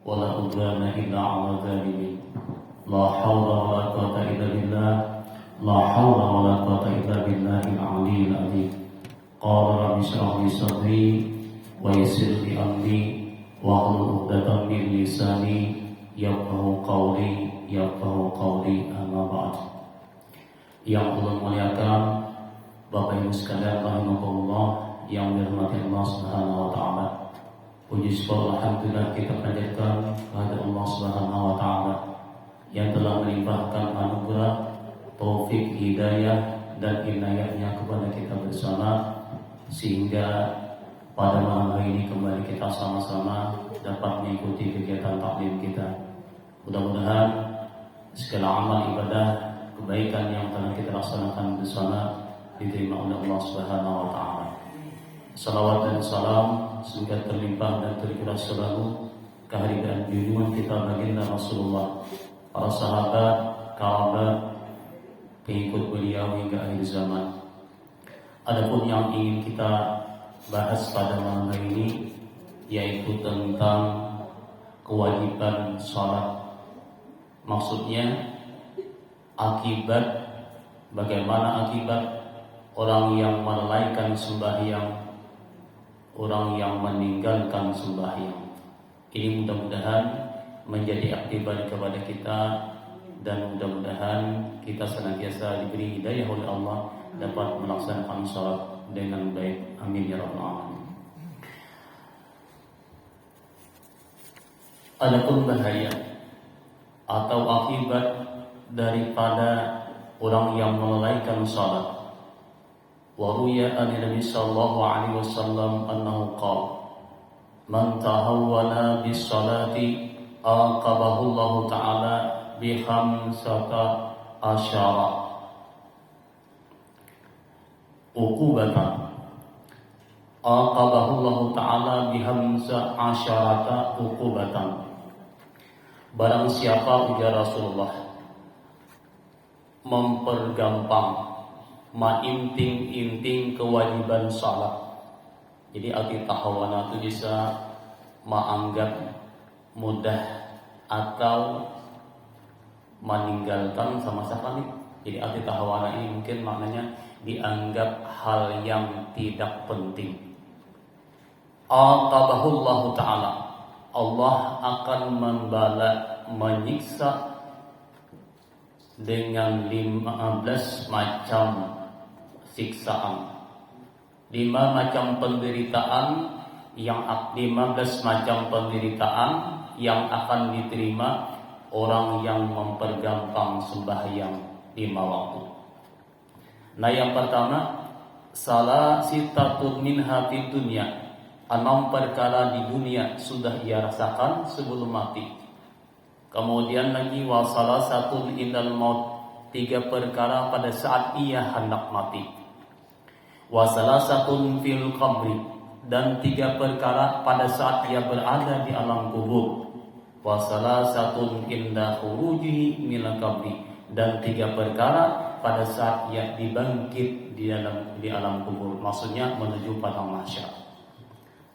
ولا عدوان إلا على الظالمين لا حول ولا قوة إلا بالله لا حول ولا قوة إلا بالله العلي العظيم قال رب اشرح لي صدري ويسر لي أمري واحلل عقدة من لساني يفقهوا قولي أما بعد. Yang Allah muliakan Bapak Ibu sekalian rahimakumullah, yang dirahmati Allah Subhanahu wa taala. Puji syukur alhamdulillah kita panjatkan kepada Allah Subhanahu wa taala yang telah melimpahkan anugerah, taufik, hidayah dan inayahnya kepada kita bersama, sehingga pada malam hari ini kembali kita sama-sama dapat mengikuti kegiatan taklim kita. Mudah-mudahan segala amal ibadah kebaikan yang telah kita laksanakan bersama diterima oleh Allah Subhanahu wa taala. Salawat dan salam semoga terlimpah dan tercurah selalu kehadiran junjungan kita baginda Rasulullah, para sahabat, kerabat, pengikut beliau hingga akhir zaman. Adapun yang ingin kita bahas pada malam hari ini yaitu tentang kewajiban salat. Maksudnya bagaimana akibat orang yang melalaikan sembahyang, orang yang meninggalkan sembahyang. Ini mudah-mudahan menjadi akibat kepada kita, dan mudah-mudahan kita senantiasa diberi hidayah oleh Allah dapat melaksanakan salat dengan baik. Amin ya rabbal alamin. Adapun bahaya atau akibat daripada orang yang melalaikan salat, wa ruya an Nabi sallallahu alaihi wasallam annahu qala man tahawwala bis salati aqabahu Allah taala bi khamsata asyara uqubatan. Aqabahu Allah taala bi khamsata asyarata uqubatan. Barang siapa, ujar Rasulullah, mempergampang, mainting-inting kewajiban salat. Jadi arti tahawana itu bisa menganggap mudah atau meninggalkan sama sekali. Jadi arti tahawana ini mungkin maknanya dianggap hal yang tidak penting. Aqabahullahu ta'ala, Allah akan menyiksa dengan 15 macam siksaan, 5 macam penderitaan yang 15 macam penderitaan yang akan diterima orang yang mempergampang sembahyang 5 waktu. Nah, yang pertama, salah sitatun minha fid dunya, 6 perkara di dunia sudah ia rasakan sebelum mati. Kemudian lagi wasalah satu indal maut, 3 perkara pada saat ia hendak mati. Wasalah satu fil qabri, dan 3 perkara pada saat ia berada di alam kubur. Wasalah satu inda khurujihi minal qabri, dan 3 perkara pada saat ia dibangkit di alam kubur, maksudnya menuju padang mahsyar.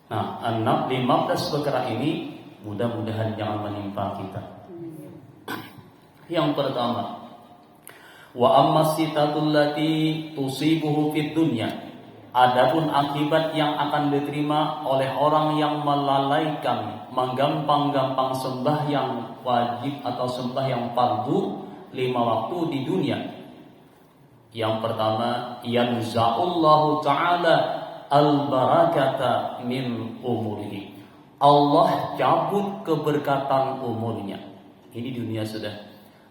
Nah, 15 perkara ini mudah-mudahan jangan menimpa kita. Yang pertama, wa ammas sitatul lati tusibuhu fid dunya, adapun akibat yang akan diterima oleh orang yang melalaikan, menggampang-gampang sembahyang wajib atau sembahyang fardu 5 waktu di dunia. Yang pertama, yanza'ullahu ta'ala al-barakata min umurihi, Allah cabut keberkatan umurnya. Ini dunia sudah.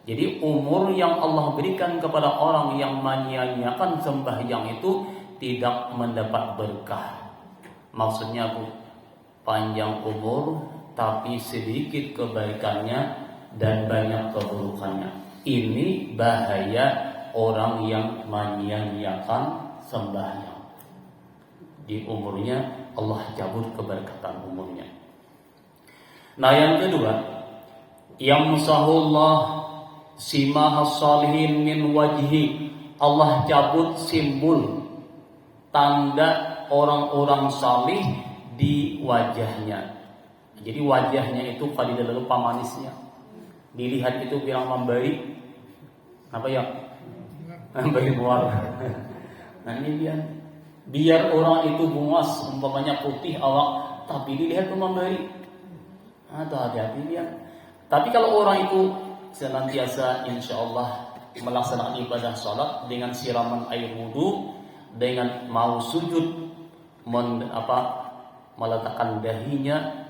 Jadi umur yang Allah berikan kepada orang yang menyia-nyiakan sembahyang itu tidak mendapat berkah. Maksudnya panjang umur tapi sedikit kebaikannya dan banyak keburukannya. Ini bahaya orang yang menyia-nyiakan sembahyang. Di umurnya Allah cabut keberkatan umurnya. Nah, yang kedua, yang musahullah simahas salihin min wajhi, Allah cabut simbol tanda orang-orang salih di wajahnya. Jadi wajahnya itu kalau tidak lupa manisnya. Dilihat itu bilang memberi apa ya? Memberi muar. Nah ini biar orang itu bungas umpamanya putih awak, tapi dilihat itu memberi. Atau hati-hati dia. Tapi kalau orang itu senantiasa insya Allah melaksanakan ibadah salat dengan siraman air wudu, dengan mau sujud meletakkan dahinya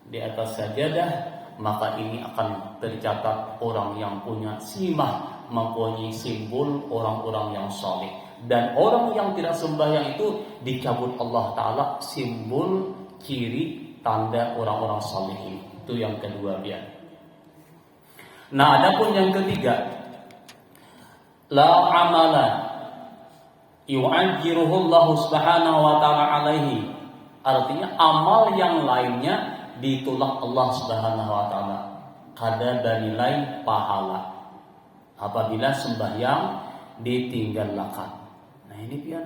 di atas sajadah, maka ini akan tercatat orang yang punya simah, mempunyai simbol orang-orang yang saleh. Dan orang yang tidak sembahyang itu dicabut Allah Ta'ala simbol ciri tanda orang-orang salihin. Itu yang kedua dia. Nah, adapun yang ketiga, la amala yu'ajjiruhu Allah Subhanahu wa taala alaihi. Artinya amal yang lainnya ditolak Allah Subhanahu wa taala kada bernilai pahala apabila sembahyang ditinggalkan. Nah, ini biar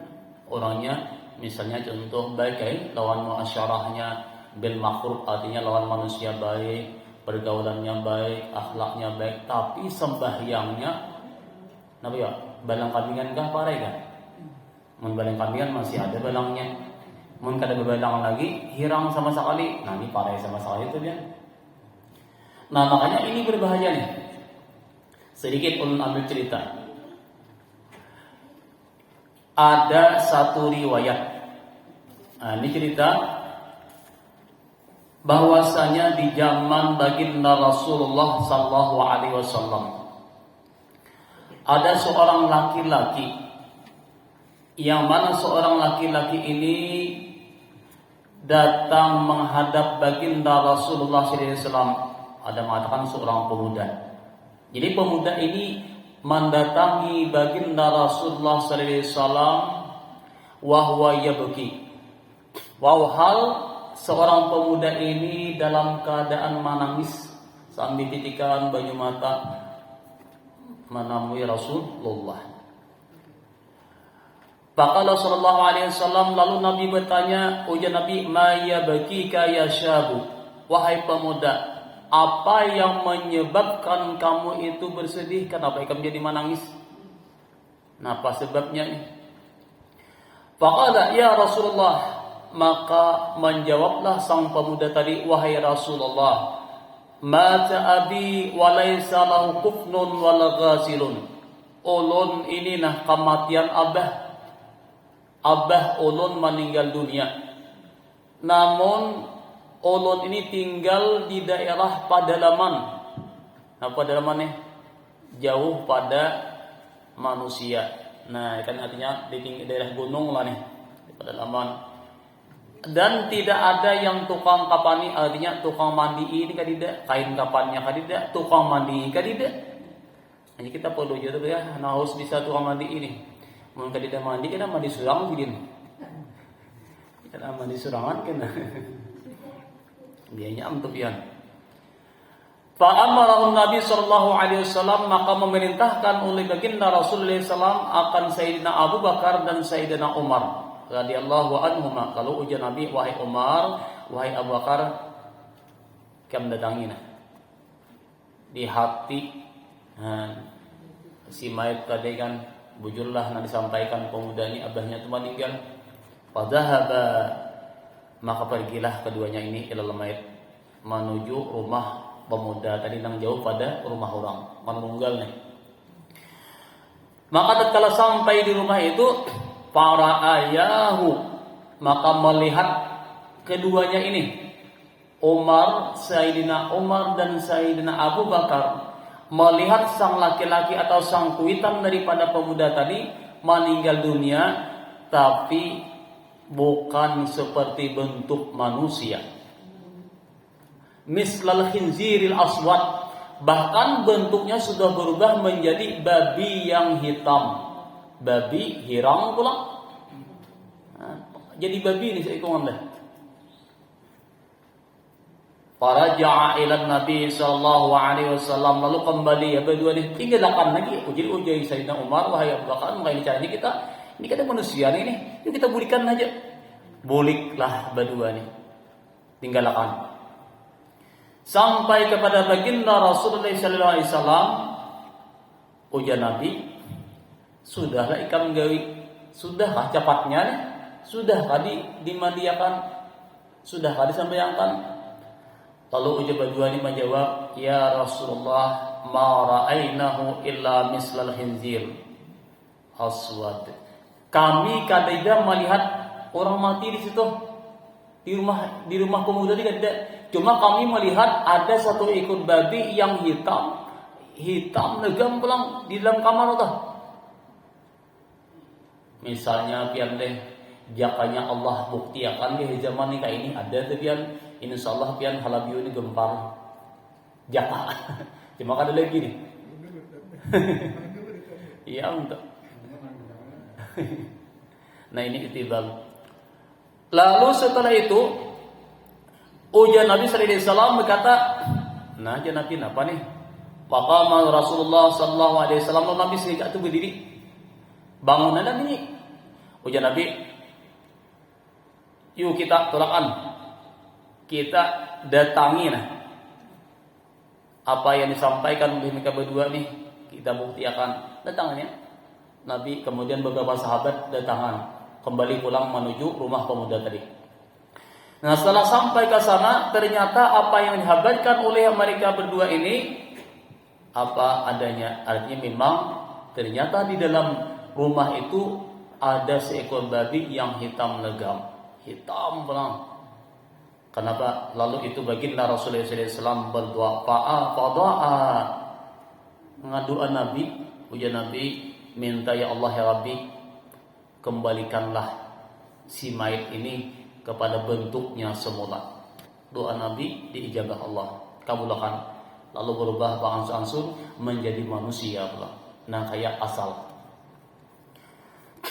orangnya misalnya contoh baik lawan muasyarahnya bil makruh, artinya lawan manusia baik, pergaulannya baik, akhlaknya baik, tapi sembahyangnya napa ya? Balang kambingan kah parai kan? Mun balang kambingan masih ada balangnya. Mun kada bebalang lagi hirang sama sekali. Nah, ini parai sama sekali itu dia. Nah, makanya ini berbahaya nih. Sedikit ulun ambil cerita. Ada satu riwayat. Nah, ini cerita bahwasanya di zaman baginda Rasulullah sallallahu alaihi wasallam ada seorang laki-laki yang mana seorang laki-laki ini datang menghadap baginda Rasulullah sallallahu alaihi wasallam. Ada mengatakan seorang pemuda. Jadi pemuda ini mendatangi baginda Rasulullah sallallahu alaihi wasallam wa huwa yabki. Hal seorang pemuda ini dalam keadaan menangis sambil titikan banyu mata menemui Rasulullah. Faqala sallallahu alaihi wasallam, lalu Nabi bertanya, ujar Nabi, ma yabkika ya syabu, wahai pemuda, apa yang menyebabkan kamu itu bersedih? Kenapa kamu jadi menangis? Nah, apa sebabnya ini? Faqala ya Rasulullah, maka menjawablah sang pemuda tadi, wahai Rasulullah, mata abi wa laysa lahu kufnun wala ghasilun. Ulun ini nah kematian abah ulun meninggal dunia. Namun ulun ini tinggal di daerah Padalaman. Nah, Padalaman nih jauh pada manusia. Nah, kan artinya di daerah gunung lah nih, di Padalaman. Dan tidak ada yang tukang kapani, artinya tukang mandi ini kadida, kain kapannya kadida, tukang mandi kadida. Hanya kita perlu juga ya, harus bisa tukang mandi ini. Mun kadida mandi kita mandi surang gini. Kita mandi surangan kena. Biayanya untuk pian. Fa amarahu Nabi sallallahu alaihi wasallam, maka memerintahkan oleh baginda Rasulullah sallallahu akan Sayyidina Abu Bakar dan Sayyidina Umar radhiyallahu anhuma. Kalau ujar Nabi, wahai Umar, wahai Abu Bakar, kamu datangi nah di hati si mayat tadi kan bujurlah nanti disampaikan pemuda ini abahnya itu meninggal. Fadhahaba, maka pergilah keduanya ini ilal mayit, menuju rumah pemuda tadi yang jauh pada rumah orang menunggal nih. Maka tatkala sampai di rumah itu, para ayahu, maka melihat keduanya ini, Sayyidina Umar dan Sayyidina Abu Bakar, melihat sang laki-laki atau sang kuitan daripada pemuda tadi meninggal dunia, tapi bukan seperti bentuk manusia. Mislal khinziril aswad, bahkan bentuknya sudah berubah menjadi babi yang hitam. Babi hirang pula. Jadi babi ini seikon dah. Faraja'a ila Nabi sallallahu alaihi wasallam, lalu kembali ya berdua ini tinggalkan lagi. Uji Sayyidina Umar, wahai Abu Bakar, makanya cara ini kita manusia ini, yuk kita bulikan aja. Buliklah berdua ini. Tinggalkan. sampai kepada baginda Rasulullah sallallahu alaihi wasallam. Ujar Nabi, sudahlah ikam gawi, sudahlah cepatnya nih, sudahkah dimandiakan, sudahkah disampaikan. Lalu ujar berdua ini menjawab, ya Rasulullah, ma ra'ainahu illa mislal khinzir aswad. Kami kadang melihat orang mati di situ, di rumah pemuda ini ada. Cuma kami melihat ada satu ekor babi yang hitam legam pulang di dalam kamar tuh. Misalnya pian deh, jakanya Allah bukti akan di zaman nikah ini ada tuh pian, insyaallah pian halabio ini gempar jaka. Cuma ada lagi nih. Iya untuk. Nah ini itibal. Lalu setelah itu ujar Nabi sallallahu alaihi wasallam berkata, nah aja Nabi apa nih? Faqama Rasulullah sallallahu alaihi wasallam, Nabi sejak itu berdiri. Bangun ada nih. Ujar Nabi, yuk kita tolakan. Kita datangi nah. Apa yang disampaikan oleh mereka berdua nih, kita buktikan. Datangnya. Nabi kemudian beberapa sahabat datangan, kembali pulang menuju rumah pemuda tadi. Nah, setelah sampai ke sana, ternyata apa yang dihabarkan oleh mereka berdua ini apa adanya. Artinya memang ternyata di dalam rumah itu ada seekor babi yang hitam legam, hitam pulang. Kenapa? Lalu itu baginda Rasulullah SAW berdoa, fa'a mengadua Nabi, ujar Nabi, minta ya Allah ya Rabbi, kembalikanlah si mayit ini kepada bentuknya semula. Doa Nabi diijabah Allah, kabulkan. Lalu berubah berangsur-angsur menjadi manusia pula. Nah kayak asal.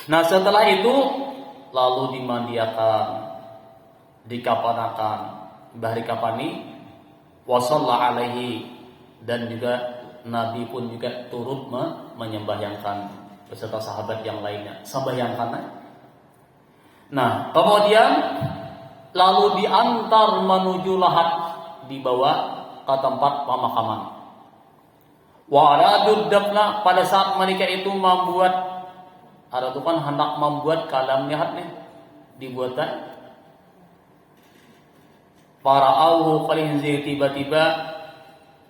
Nah setelah itu lalu dimandiakan, dikapanakan, bahari kapani, wasalla alaihi, dan juga Nabi pun juga turut menyembahyangkan beserta sahabat yang lainnya. Sembahyangkan. Nah, kemudian lalu diantar menuju lahat, dibawa ke tempat pemakaman. Wa aradud dafna, pada saat mereka itu membuat, ada tuh kan hendak membuat kalam lihat nih, dibuatkan. Para auhu qalinzir, tiba-tiba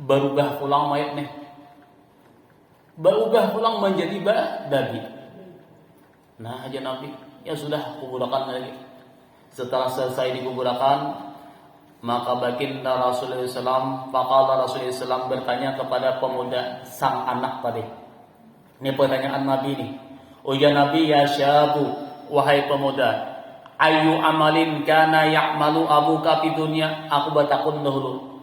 berubah pulang mayat nih. Berubah pulang menjadi babi. Nah aja Nabi, ya sudah kuburkan lagi. Setelah selesai dikuburkan, maka baginda Rasulullah SAW, faqala Rasulullah SAW bertanya kepada pemuda sang anak tadi. Ini pertanyaan Nabi nih. Ujar Nabi, ya syabu, wahai pemuda, ayu amalin kana ya'malu abuka fi dunya. Aku batakun dahulu,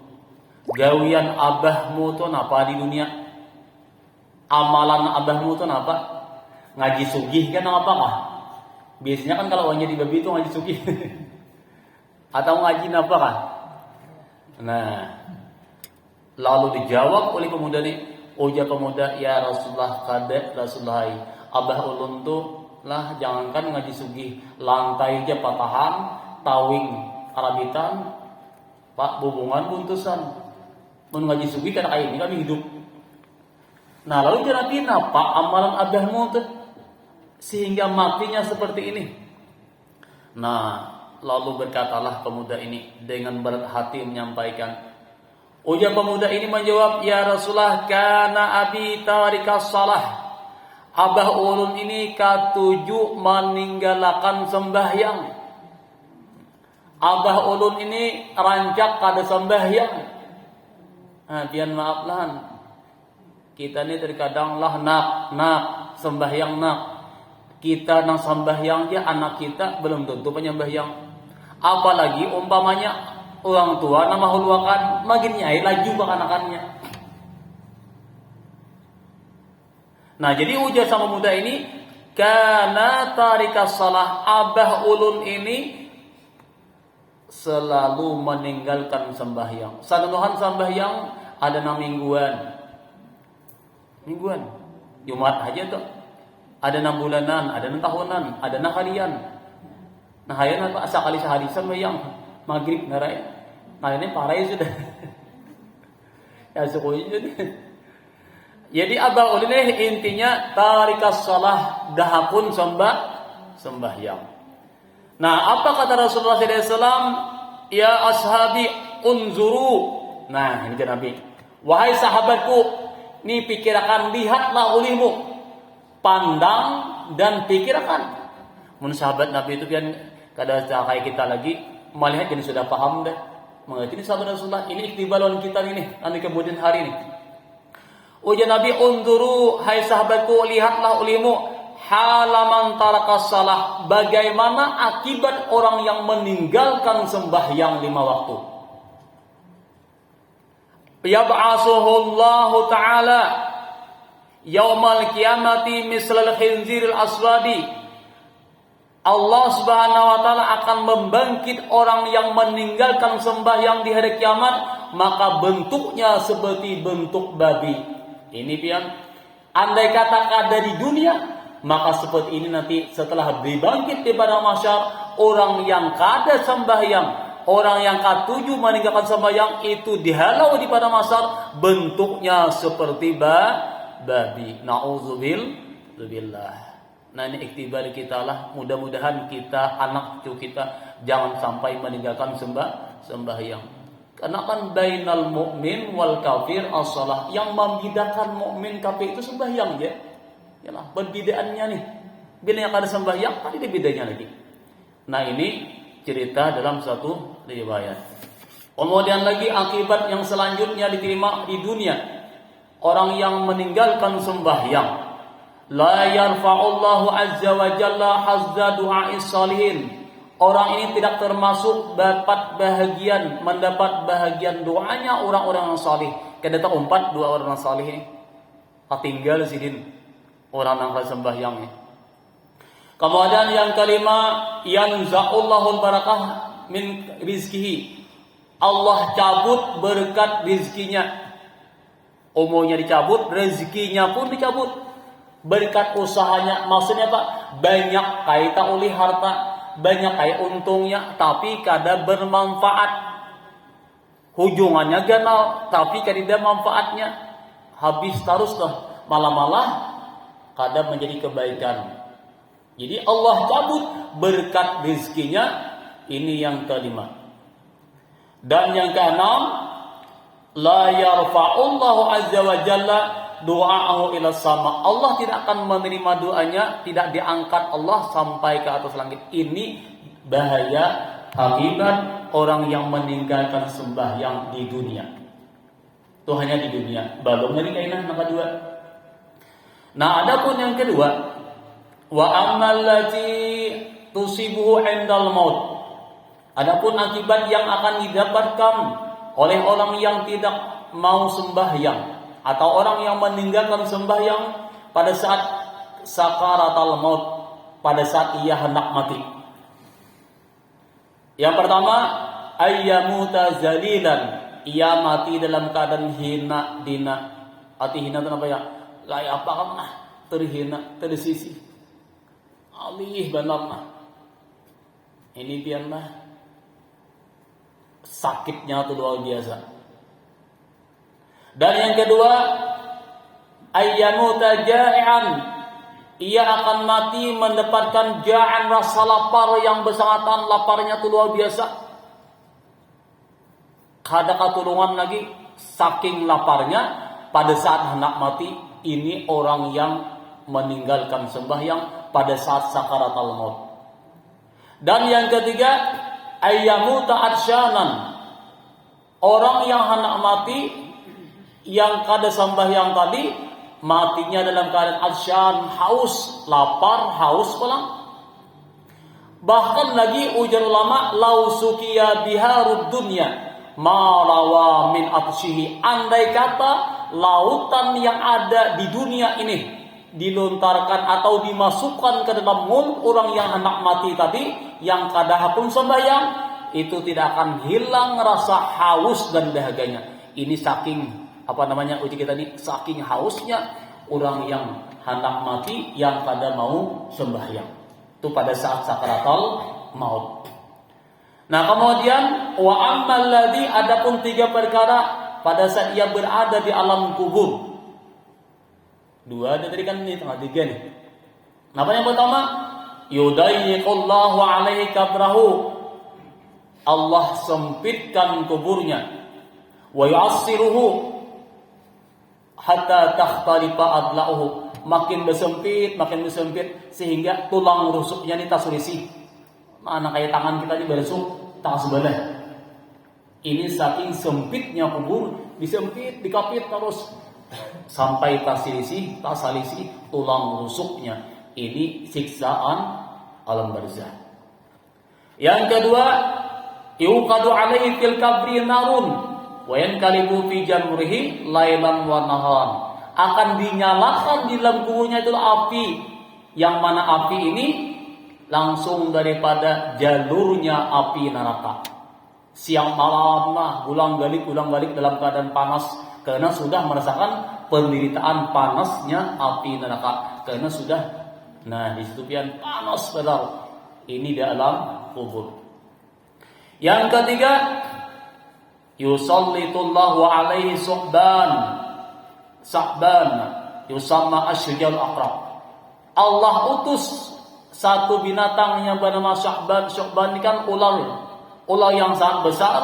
gawian abahmu tuh apa di dunia? Amalan abahmu tuh apa? Ngaji sugih kan apa kah? Biasanya kan kalau orang jadi babi itu ngaji sugih. Atau ngaji apa kah? Nah, lalu dijawab oleh pemuda nih, ujar pemuda, ya Rasulullah, kada Rasulullah, abah ulun tuh lah jangankan ngaji sugih, lantai aja patahan, tawing arabitan, pak bubungan buntusan. Mun ngaji sugih kan kayak ini kami hidup. Nah lalu Nabi, apa amalan abahmu tuh sehingga matinya seperti ini? Nah lalu berkatalah pemuda ini dengan berat hati menyampaikan. Ujar pemuda ini menjawab, ya Rasulullah, kana abi tarikas salah. Abah ulun ini katuju meninggalkan sembahyang. Abah ulun ini rancak kada sembahyang. Nah, pian maaf lah. Kita ni terkadang lah nak sembahyang nak. Kita nang sembahyang dia anak kita belum tentu penyembahyang. Apalagi umpamanya orang tua nama huluakan makin nyai lagi anak-anaknya. Nah jadi ujar sama muda ini, kana tarikas salah, abah ulun ini selalu meninggalkan sembahyang. Sanuhan sembahyang ada nang mingguan, Jumat aja tuh. Ada 6 bulanan, ada 6 tahunan, ada 6 harian. Nah harian apa? Sekali sehari sembahyang maghrib narai. Nah ini parah sudah. Ya suku ini. Jadi abah ulileh intinya tarikas salah gahapun sembahyang. Nah, apa kata Rasulullah SAW? Ya ashabi unzuru. Nah, ini kan Nabi. Wahai sahabatku, ini pikirkan, lihatlah olehmu, pandang dan pikirkan. Mun sahabat Nabi itu kan kada kayak kita lagi melihat jadi sudah paham dah. Mengerti ini sahabat Rasulullah, ini ikhtibaran kita ini nanti kemudian hari ini. Ujar Nabi, unzuru, hai sahabatku, lihatlah olehmu halaman tarakas salah, bagaimana akibat orang yang meninggalkan sembahyang 5 waktu. Yab'asuhullahu ta'ala yaumal qiyamati mislal khinziril aswadi. Allah Subhanahu wa taala akan membangkit orang yang meninggalkan sembahyang di hari kiamat, maka bentuknya seperti bentuk babi. Ini pian, andai kata kada di dunia, maka seperti ini nanti setelah dibangkit di pada mahsyar, orang yang kada sembahyang, orang yang katuju meninggalkan sembahyang itu dihalau di pada mahsyar, bentuknya seperti babi. Nauzubillah. Nah, ini iktibar kita lah. Mudah-mudahan kita, anak cucu kita jangan sampai meninggalkan sembahyang. Karena kan bainal mu'min wal kafir as-shalah. Yang membedakan mukmin kafir itu sembahyang ya. Yalah, perbedaannya nih. Bila yang ada sembahyang, ada bedanya lagi. Nah, ini cerita dalam satu riwayat. Kemudian lagi akibat yang selanjutnya diterima di dunia. Orang yang meninggalkan sembahyang, la yarfa'ullahu azza wa jalla hazza du'a'is salihin. Orang ini tidak termasuk mendapat bahagian doanya orang-orang yang salih. Kada tak umpat 2 orang yang salih ini. Tinggal sidin orang yang sembahyang ini. Kemudian yang kelima, yanza'ullahul barakah min rizkihi. Allah cabut berkat rizkinya. Umurnya dicabut, rezekinya pun dicabut. Berkat usahanya, maksudnya Pak, banyak kaitan oleh harta, banyak kayak untungnya, tapi kada bermanfaat. Hujungannya ganal, tapi kada manfaatnya. Habis terus lah, malah kada menjadi kebaikan. Jadi Allah cabut berkat rezekinya. Ini yang kelima. Dan yang keenam, la yarfa'ullahu azza wa jalla du'a'ahu ila sama. Allah tidak akan menerima doanya, tidak diangkat Allah sampai ke atas langit. Ini bahaya akibat orang yang meninggalkan sembahyang di dunia. Itu hanya di dunia, belum dari kainan yang kedua. Nah, adapun yang kedua, wa ammal lati tusibuhu indal maut. Adapun akibat yang akan didapatkan oleh orang yang tidak mau sembahyang atau orang yang meninggalkan sembahyang pada saat sakaratul maut, pada saat ia hendak mati. Yang pertama, ayyamuta zalilan, ia mati dalam keadaan hina dina. Arti hina itu apa ya? Layak apa kan? Terhina, tersisi. Alih benar mah. Ini pian mah. Sakitnya itu luar biasa. Dan yang kedua, ayyamuta ja'ian, ia akan mati mendapatkan ja'an, rasa lapar yang bersangatan, laparnya itu luar biasa. Kada katulungan lagi, saking laparnya pada saat hendak mati. Ini orang yang meninggalkan sembahyang pada saat sakaratul maut. Dan yang ketiga, ayyamuta atsyanan, orang yang hendak mati yang kada sembahyang tadi, matinya dalam keadaan atsyan, haus, lapar, haus pula. Bahkan lagi ujar ulama, lau sukiya biharud dunya ma rawa min atsyihi. Andai kata lautan yang ada di dunia ini dilontarkan atau dimasukkan ke dalam mulut orang yang hendak mati tadi, yang kada hakun sembahyang, itu tidak akan hilang rasa haus dan dahaganya. Ini saking uji kita ini, saking hausnya orang yang hendak mati yang kada mau sembahyang. Itu pada saat sakaratul maut. Nah, kemudian wa ammal ladzi, adapun 3 perkara pada saat ia berada di alam kubur. Dua ada tadi kan, ini tengah tiga nih. Apa yang pertama? Yudayyiqullahu alaihi kabrahu. Allah sempitkan kuburnya. Wa yu'assiruhu hatta takhtalifa adla'uhu. Makin bersempit sehingga tulang rusuknya ini tasulisi. Mana kayak tangan kita ini bersuk tak sebelah. Ini saking sempitnya kubur, disempit, dikapit terus sampai tasalisi tulang rusuknya. Ini siksaan alam barzah. Yang kedua, yuqadu alaihi fil kabri narun wa yankalibu fi jamrihi lailan wa naharan. Akan dinyalakan di dalam kuburnya itu api, yang mana api ini langsung daripada jalurnya api neraka. Siang malam ulang balik dalam keadaan panas karena sudah merasakan penderitaan panasnya api neraka, karena sudah di situ pian panas benar. Ini di alam kubur. Yang ketiga, yusallitullahu alaihi Sa'ban yusamma asyjal aqrab. Allah utus satu binatang yang bernama Sa'ban. Sa'ban ini kan ular yang sangat besar,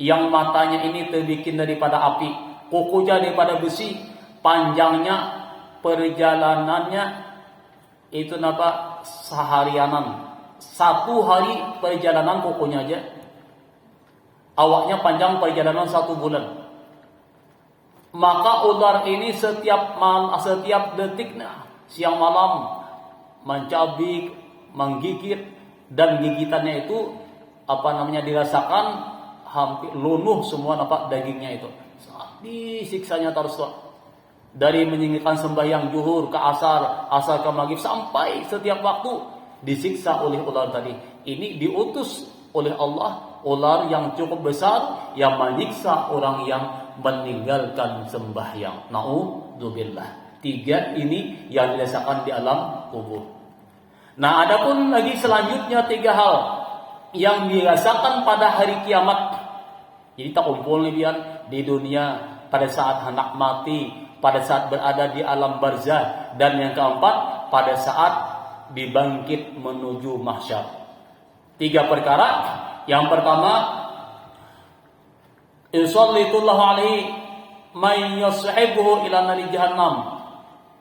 yang matanya ini terbikin daripada api, kukunya daripada besi, panjangnya perjalanannya itu seharianan. 1 hari perjalanan kukunya aja. Awaknya panjang perjalanan 1 bulan. Maka ular ini setiap detiknya, siang malam mencabik, menggigit, dan gigitannya itu dirasakan hampir lunuh semua dagingnya itu. Disiksanya terus dari menyingkirkan sembahyang zuhur ke asar ke maghrib, sampai setiap waktu disiksa oleh ular tadi. Ini diutus oleh Allah, ular yang cukup besar yang menyiksa orang yang meninggalkan sembahyang. Na'udzubillah. 3 ini yang dirasakan di alam kubur. Nah, adapun lagi selanjutnya 3 hal yang dirasakan pada hari kiamat. Jadi tak kumpul nih di dunia pada saat hendak mati, pada saat berada di alam barzah, dan yang keempat pada saat dibangkit menuju mahsyar. 3 perkara. Yang pertama, insallitullahu alaihi may yashibuhu ila nari jahannam.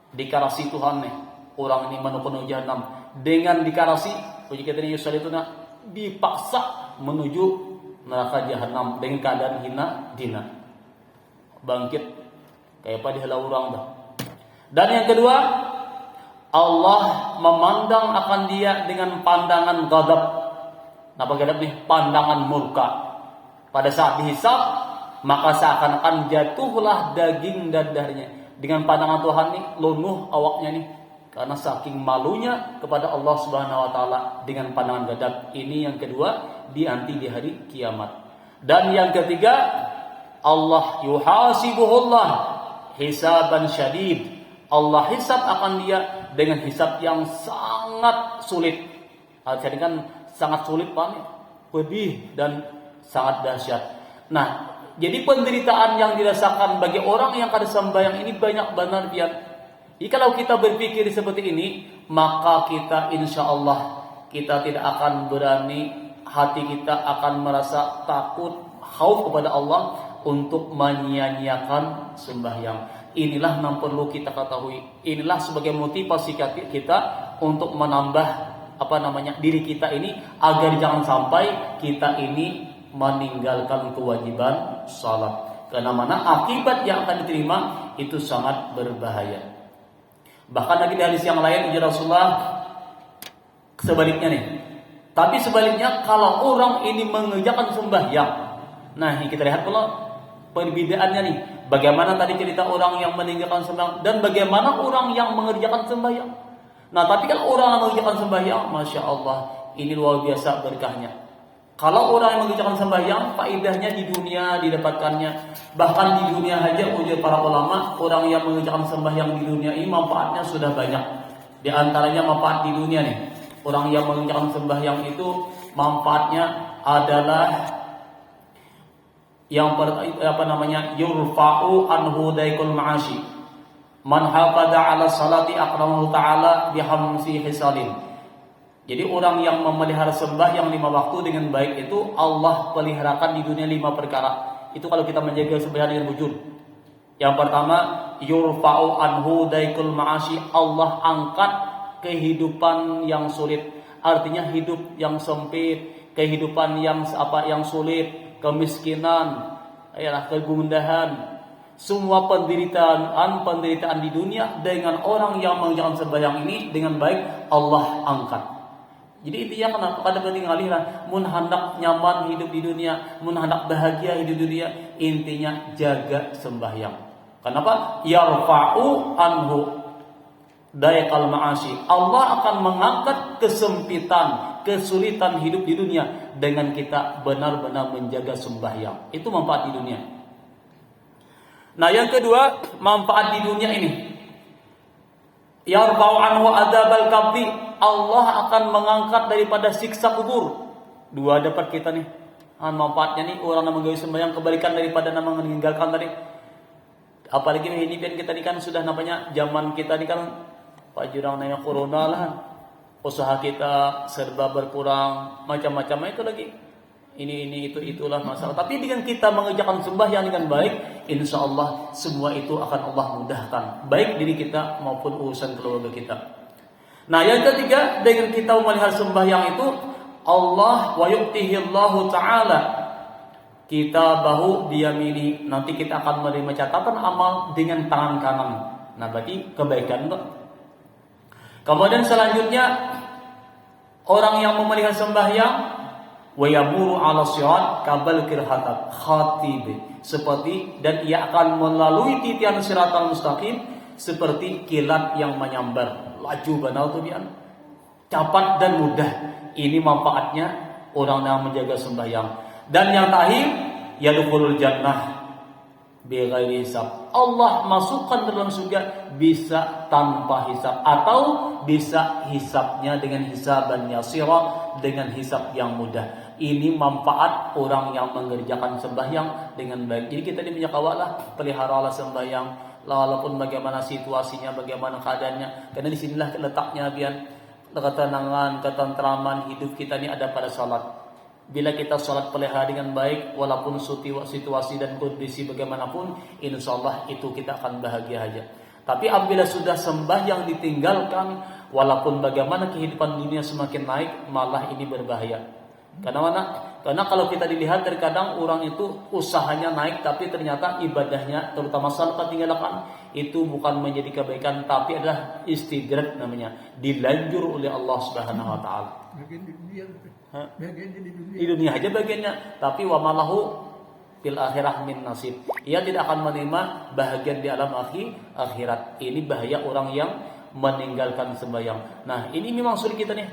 Dikarasi Tuhan nih orang ini menuju jahannam dengan dikarasi puji kita ini yusallituna, dipaksa menuju neraka jahannam dengan keadaan hina, bangkit kayak pada helau orang dah. Dan yang kedua, Allah memandang akan dia dengan pandangan ghadab. Napa ghadab nih? Pandangan murka. Pada saat dihisab, maka seakan-akan jatuhlah daging dadahnya. Dengan pandangan Tuhan nih, lunuh awaknya nih, karena saking malunya kepada Allah Subhanahu wa taala dengan pandangan ghadab. Ini yang kedua, nanti di hari kiamat. Dan yang ketiga, Allah yuhasibuhullah hisaban syadid. Allah hisab akan dia dengan hisab yang sangat sulit. Jadi kan sangat sulit, pedih dan sangat dahsyat. Nah, jadi penderitaan yang dirasakan bagi orang yang kada sembahyang ini banyak benar biar. Jadi kalau kita berpikir seperti ini, maka kita insya Allah kita tidak akan berani, hati kita akan merasa takut, khauf kepada Allah untuk menyia-nyiakan sembahyang. Inilah yang perlu kita ketahui. Inilah sebagai motivasi kita untuk menambah diri kita ini agar jangan sampai kita ini meninggalkan kewajiban salat. Karena akibat yang akan diterima itu sangat berbahaya. Bahkan lagi di hadis yang lain ujar Rasulullah sebaliknya nih. Tapi sebaliknya kalau orang ini mengerjakan sembahyang. Nah, kita lihat kalau perbedaannya nih. Bagaimana tadi cerita orang yang meninggalkan sembahyang dan bagaimana orang yang mengerjakan sembahyang. Nah, tapi kan orang yang mengerjakan sembahyang, Masya Allah, ini luar biasa berkahnya. Kalau orang yang mengerjakan sembahyang, faedahnya di dunia didapatkannya. Bahkan di dunia saja, ujar para ulama, orang yang mengerjakan sembahyang di dunia ini manfaatnya sudah banyak. Di antaranya manfaat di dunia nih. Orang yang mengerjakan sembahyang itu manfaatnya adalah Yang yurfa'u anhu daikul ma'ashi. Man hafadha 'ala salati akramahu ta'ala bihamsi hisalin. Jadi orang yang memelihara sembahyang 5 waktu dengan baik itu Allah peliharakan di dunia 5 perkara. Itu kalau kita menjaga sembahyang dengan jujur. Yang pertama, yurfa'u anhu daikul ma'ashi. Allah angkat kehidupan yang sulit. Artinya hidup yang sempit, kehidupan yang sulit, kemiskinan, kegundahan, semua penderitaan di dunia dengan orang yang mengerjakan sembahyang ini dengan baik Allah angkat. Jadi intinya kenapa kada penting ngaliran mun hendak nyaman hidup di dunia, mun hendak bahagia hidup di dunia, intinya jaga sembahyang. Kenapa? Yarfa'u anhu daikal ma'ashi. Allah akan mengangkat kesempitan, kesulitan hidup di dunia dengan kita benar-benar menjaga sembahyang. Itu manfaat di dunia. Nah, yang kedua, manfaat di dunia ini. Yarfa'u anhu adzabal qabri. Allah akan mengangkat daripada siksa kubur. 2 dapat kita nih. Manfaatnya nih orang yang menggawe sembahyang kebalikan daripada nama meninggalkan tadi. Apalagi ini kita ini kan sudah namanya zaman kita ini kan Pak Jurang nanya corona lah. Usaha kita serba berkurang, macam-macam itu lagi. Ini itulah masalah. Tapi dengan kita mengerjakan sembahyang dengan baik, insya Allah semua itu akan Allah mudahkan, baik diri kita maupun urusan keluarga kita. Nah, yang ketiga, dengan kita memelihara sembahyang itu Allah wa yu'tihillahu ta'ala kita bahu biyamini, nanti kita akan menerima catatan amal dengan tangan kanan. Nah, berarti kebaikan tuh. Kemudian selanjutnya orang yang memelihara sembahyang wa yamuru 'ala sirat kabal kirhatat khatib, seperti dan ia akan melalui titian siratal mustaqim seperti kilat yang menyambar, laju banal tuh bian, cepat dan mudah. Ini manfaatnya orang yang menjaga sembahyang. Dan yang terakhir, yadkhulul jannah bighairi hisab. Allah masukkan dalam surga bisa tanpa hisab atau bisa hisabnya dengan hisaban yasira, dengan hisab yang mudah. Ini manfaat orang yang mengerjakan sembahyang dengan baik. Jadi kita ini menyakawalah, peliharalah sembahyang walaupun bagaimana situasinya, bagaimana keadaannya. Karena disinilah letaknya biar ketenangan, ketentraman hidup kita ini ada pada salat. Bila kita salat pelihara dengan baik, walaupun situasi dan kondisi bagaimanapun, insyaallah itu kita akan bahagia aja. Tapi apabila sudah sembahyang ditinggalkan, walaupun bagaimana kehidupan dunia semakin naik, malah ini berbahaya. Karena kalau kita dilihat terkadang orang itu usahanya naik, tapi ternyata ibadahnya, terutama salat tinggalkan, itu bukan menjadi kebaikan, tapi adalah istidrak namanya, dilanjur oleh Allah Subhanahu Wa Taala. Di dunia aja bagiannya, tapi wa malahu fil akhirah min nasib. Ia tidak akan menerima bahagian di alam akhirat. Ini bahaya orang yang meninggalkan sembahyang. Nah, ini memang sulit kita nih.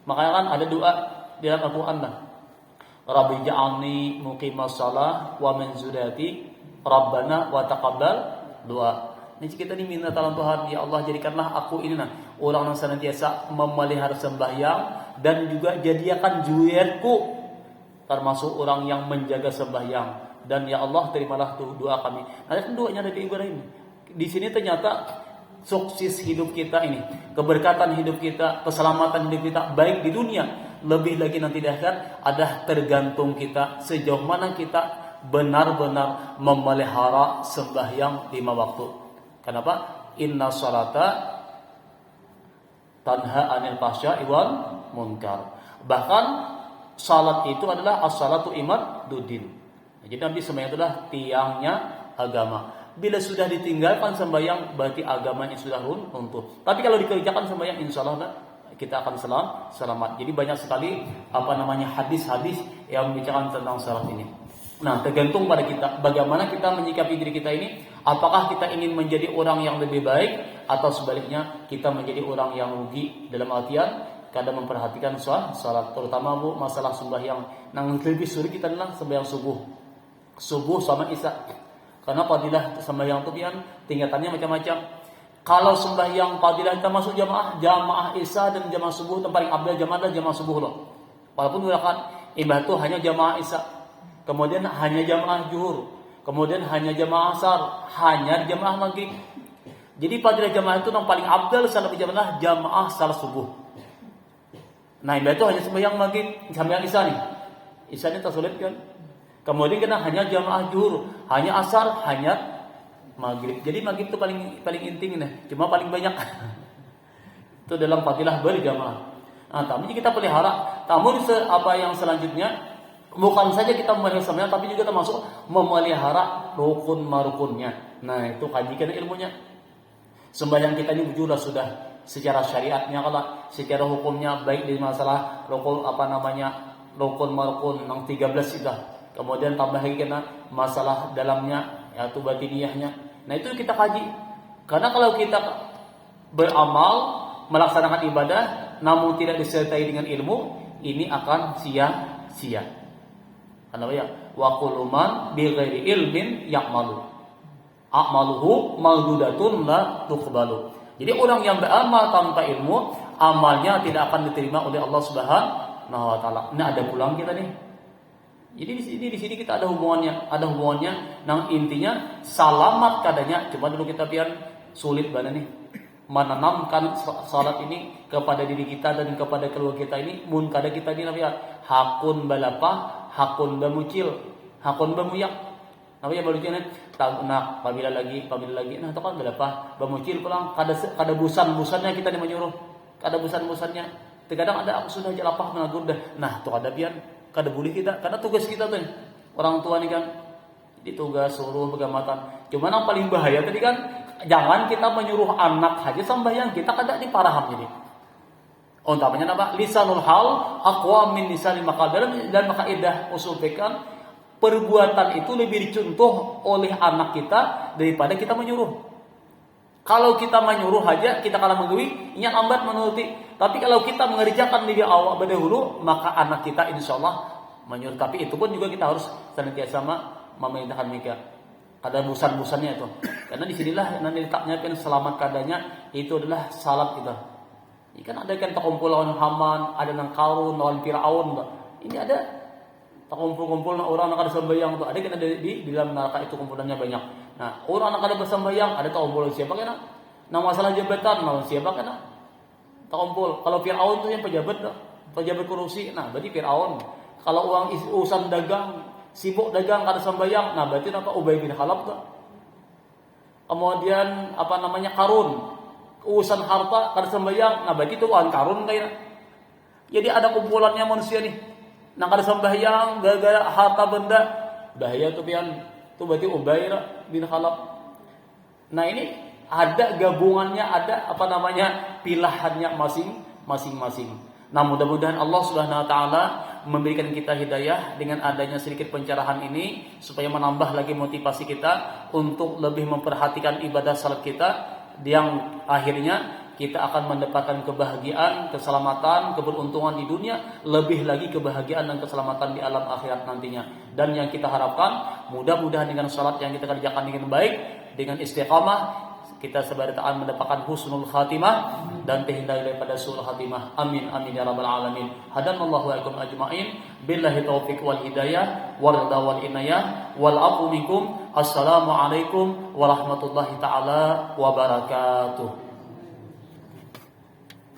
Makanya kan ada doa di dalam Al-Qur'an lah. Rabbi ja'alni muqimas shalah wa min dzurriyyati Rabbana wa taqabbal doa. Ini kita diminta tolong Tuhan, ya Allah jadikanlah aku ini orang yang senantiasa memelihara sembahyang dan juga jadikan zuriyatku termasuk orang yang menjaga sembahyang, dan ya Allah terimalah doa kami. Nah, itu doanya dari Ibrahim. Di sini ternyata sukses hidup kita ini, keberkatan hidup kita, keselamatan hidup kita baik di dunia, lebih lagi nanti di akhirat, ada tergantung kita sejauh mana kita benar-benar memelihara sembahyang 5 waktu. Kenapa? Inna sholata tanha anil fahsya'i wal munkar. Bahkan salat itu adalah as-salatu imaduddin. Jadi Nabi sembahyang itu adalah tiangnya agama. Bila sudah ditinggalkan sembahyang, berarti agama ini sudah runtuh. Tapi kalau dikerjakan sembahyang, insyaallah kita akan selamat. Jadi banyak sekali hadis-hadis yang membicarakan tentang salat ini. Nah, tergantung pada kita bagaimana kita menyikapi diri kita ini. Apakah kita ingin menjadi orang yang lebih baik, atau sebaliknya kita menjadi orang yang rugi, dalam artian kadang memperhatikan salat, terutama masalah sembahyang. Nang lebih sulit kita adalah sembahyang subuh sama isya. Karena fadilah sembahyang itu pian tingkatannya macam-macam. Kalau sembahyang fadilah kita masuk jamaah isya dan jamaah subuh, yang paling abdal jamaah subuh loh. Walaupun gerakan ibadah itu hanya jamaah isya. kemudian hanya jamaah zuhur, kemudian hanya jamaah asar, hanya jamaah maghrib. Jadi fadilah jamaah itu yang paling abdal salat jamaah jamaah salat subuh. Nah, itu hanya sembahyang maghrib, sembahyang isya nih. Isya ini tersulit kan? Kemudian kita hanya jamaah zuhur, hanya asar, hanya maghrib. Jadi maghrib itu paling inti nih, cuma paling banyak. Itu dalam fadilah berjamaah. Nah, tapi kita pelihara. Namun apa yang selanjutnya bukan saja kita memelihara sembahyang, tapi juga termasuk memelihara rukun marukunnya. Nah, itu kajikan ilmunya. Sembahyang kita ini juga sudah secara syariatnya, kalau secara hukumnya baik di masalah rukun rukun marukun yang 13 itu. Kemudian tambah lagi kena masalah dalamnya yaitu batiniyahnya. Nah, itu kita kaji. Karena kalau kita beramal melaksanakan ibadah namun tidak disertai dengan ilmu, ini akan sia-sia. Kenapa ya? Wa kullu man bi ghairi ilmin ya'malu a'maluhu maldudatun la tuqbalu. Jadi orang yang beramal tanpa ilmu, amalnya tidak akan diterima oleh Allah Subhanahu wa taala. Nah, ada pulang kita nih. Jadi di sini kita ada hubungannya. Nah, intinya selamat kadanya. Cuma dulu kita biar sulit banget nih menanamkan salat ini kepada diri kita dan kepada keluarga kita ini. Mun kada kita ini namanya hakun balapa, hakun bamucil, hakun bamuyak. Namanya baru ini nak pabila lagi. Nah, itu kan berapa? Bamucil pulang kada busannya kita menyuruh. Kada busannya. Terkadang ada aku sudah jalapah menagur dah. Nah, tuh ada pian kada boleh kita karena tugas kita tuh. Orang tua nih kan ditugas suruh pegamatan. Cuma yang paling bahaya tadi kan jangan kita menyuruh anak aja sembahyang, kita kada diparaham jadi. Oh, namanya apa? Lisanul hal aqwa min lisanil maqal. Dan kaidah usul fiqh perbuatan itu lebih dicontoh oleh anak kita daripada kita menyuruh. Kalau kita menyuruh aja kita kalah menggawi, ingat lambat menuruti. Tapi kalau kita mengerjakan lebih awal dahulu, maka anak kita insyaallah menyuruh. Tapi itu pun juga kita harus senantiasa memerintahkan mereka. Kada busan-busannya itu. Karena disinilah nanti letaknya kan selamat kadanya itu adalah salat kita. Ini kan ada kan terkumpul lawan Haman, ada nang Qarun, lawan Firaun. Ini ada kumpul-kumpul orang yang ada sembahyang tuh, ada kan ada di dalam neraka itu kumpulannya banyak. Nah, orang yang ada bersembahyang ada kumpul siapa kan? Nah, masalah jabatan lawan siapa kan? Kumpul. Kalau Firaun tuh yang pejabat korupsi. Nah, berarti Firaun. Kalau urusan dagang, sibuk dagang kada sembahyang, nah berarti apa Ubay bin Khalaf tuh. Kemudian Qarun. Urusan harta kada sembahyang, nah berarti itu Qarun kayaknya. Jadi ada kumpulannya manusia nih. Nah, kada sembahyang gara-gara harta benda, bahaya tuh pian. Tuh berarti Ubay bin Khalaf. Nah, ini ada gabungannya, ada pilihannya masing-masing. Nah, mudah-mudahan Allah Subhanahu wa taala memberikan kita hidayah dengan adanya sedikit pencerahan ini supaya menambah lagi motivasi kita untuk lebih memperhatikan ibadah salat kita yang akhirnya kita akan mendapatkan kebahagiaan, keselamatan, keberuntungan di dunia, lebih lagi kebahagiaan dan keselamatan di alam akhirat nantinya. Dan yang kita harapkan, mudah-mudahan dengan salat yang kita kerjakan dengan baik, dengan istiqamah, kita sebarang mendapatkan husnul khatimah dan terhindar daripada su'ul khatimah. Amin amin ya rabbal alamin. Hadanallahu wa ikum ajma'in. Billahi taufiq wal hidayah wal ridha wal inayah wal afu minkum. Assalamualaikum warahmatullahi taala wabarakatuh.